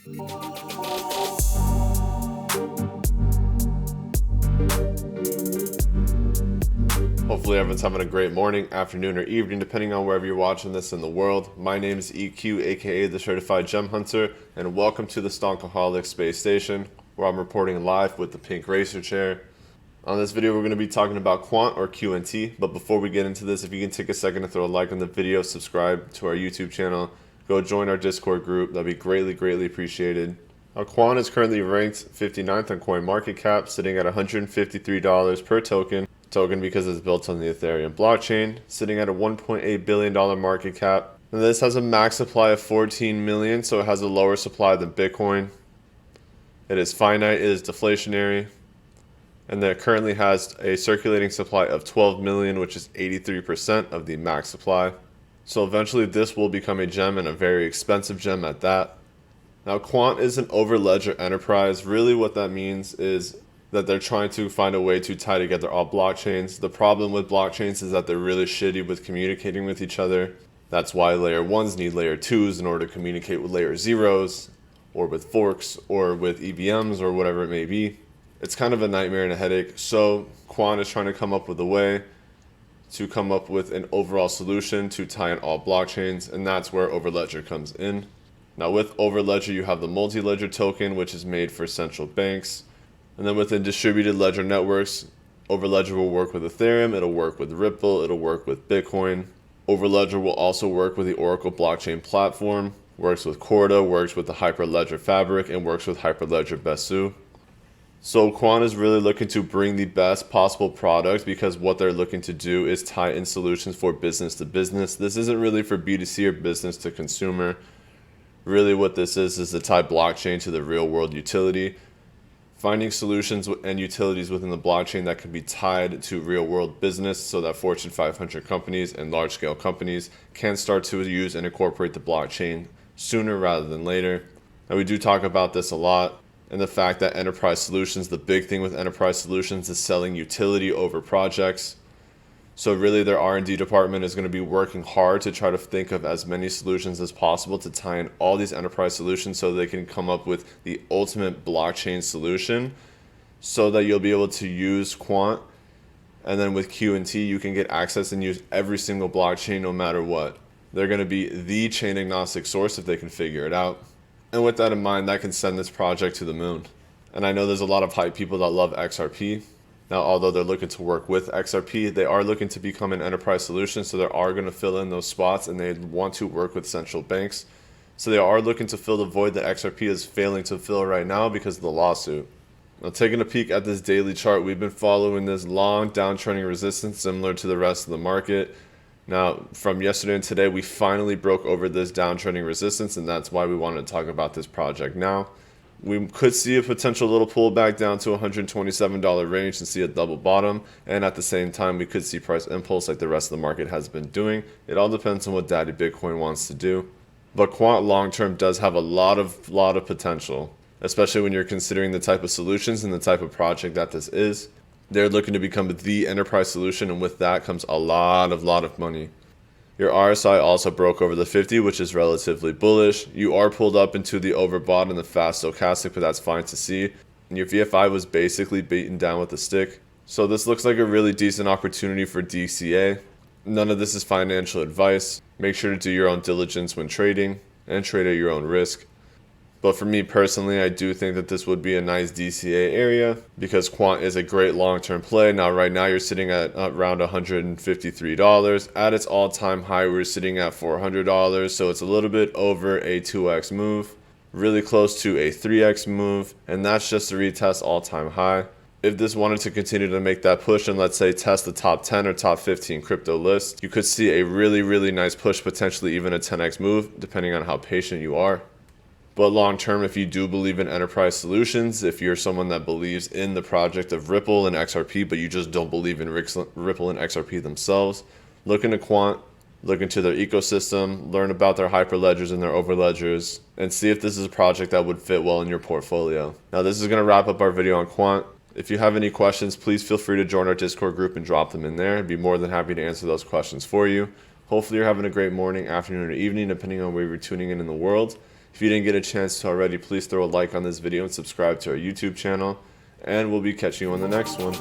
Hopefully everyone's having a great morning, afternoon, or evening, depending on wherever you're watching this in the world. My name is EQ, aka the Certified Gem Hunter, and welcome to the Stonkaholic Space Station, where I'm reporting live with the pink racer chair. On this video, we're going to be talking about Quant or QNT, but before we get into this, if you can take a second to throw a like on the video, subscribe to our YouTube channel, go join our Discord group, that'd be greatly appreciated. Quant is currently ranked 59th on CoinMarketCap, sitting at $153 per token because it's built on the Ethereum blockchain, sitting at a $1.8 billion market cap. And this has a max supply of 14 million, so it has a lower supply than Bitcoin. It is finite, it is deflationary, and it currently has a circulating supply of 12 million, which is 83% of the max supply. So eventually this will become a gem, and a very expensive gem at that. Now, Quant is an Overledger enterprise. Really what that means is that they're trying to find a way to tie together all blockchains. The problem with blockchains is that they're really shitty with communicating with each other. That's why layer 1s need layer 2s in order to communicate with layer 0s, or with forks, or with EVMs, or whatever it may be. It's kind of a nightmare and a headache. So Quant is trying to come up with a way to come up with an overall solution to tie in all blockchains, and that's where Overledger comes in. Now with Overledger, you have the multi-ledger token, which is made for central banks. And then within distributed ledger networks, Overledger will work with Ethereum, it'll work with Ripple, it'll work with Bitcoin. Overledger will also work with the Oracle blockchain platform, works with Corda, works with the Hyperledger Fabric, and works with Hyperledger Besu. So Quant is really looking to bring the best possible product, because what they're looking to do is tie in solutions for business to business. This isn't really for B2C or business to consumer. Really what this is to tie blockchain to the real world utility. Finding solutions and utilities within the blockchain that can be tied to real world business, so that Fortune 500 companies and large scale companies can start to use and incorporate the blockchain sooner rather than later. And we do talk about this a lot, and the fact that enterprise solutions, the big thing with enterprise solutions is selling utility over projects. So really their R&D department is going to be working hard to try to think of as many solutions as possible to tie in all these enterprise solutions, so they can come up with the ultimate blockchain solution, so that you'll be able to use Quant. And then with QNT, you can get access and use every single blockchain no matter what. They're going to be the chain agnostic source if they can figure it out. And with that in mind, that can send this project to the moon. And I know there's a lot of hype people that love XRP. Now, although they're looking to work with XRP, they are looking to become an enterprise solution, so they are going to fill in those spots, and they want to work with central banks. So they are looking to fill the void that XRP is failing to fill right now because of the lawsuit. Now, taking a peek at this daily chart, we've been following this long downtrending resistance similar to the rest of the market. Now, from yesterday and today, we finally broke over this downtrending resistance, and that's why we wanted to talk about this project now. We could see a potential little pullback down to $127 range and see a double bottom, and at the same time we could see price impulse like the rest of the market has been doing. It all depends on what Daddy Bitcoin wants to do. But Quant long term does have a lot of potential, especially when you're considering the type of solutions and the type of project that this is. They're looking to become the enterprise solution, and with that comes a lot of money. Your RSI also broke over the 50, which is relatively bullish. You are pulled up into the overbought and the fast stochastic, but that's fine to see. And your VFI was basically beaten down with a stick. So this looks like a really decent opportunity for DCA. None of this is financial advice. Make sure to do your own diligence when trading, and trade at your own risk. But for me personally, I do think that this would be a nice DCA area, because Quant is a great long-term play. Now, right now, you're sitting at around $153. At its all-time high, we're sitting at $400. So it's a little bit over a 2x move, really close to a 3x move. And that's just to retest all-time high. If this wanted to continue to make that push and let's say test the top 10 or top 15 crypto list, you could see a really nice push, potentially even a 10x move, depending on how patient you are. But long term, if you do believe in enterprise solutions, if you're someone that believes in the project of Ripple and XRP, but you just don't believe in Ripple and XRP themselves, look into Quant, look into their ecosystem, learn about their hyperledgers and their overledgers, and see if this is a project that would fit well in your portfolio. Now, this is going to wrap up our video on Quant. If you have any questions, please feel free to join our Discord group and drop them in there. I'd be more than happy to answer those questions for you. Hopefully you're having a great morning, afternoon, or evening, depending on where you're tuning in the world. If you didn't get a chance to already, please throw a like on this video and subscribe to our YouTube channel. And we'll be catching you on the next one.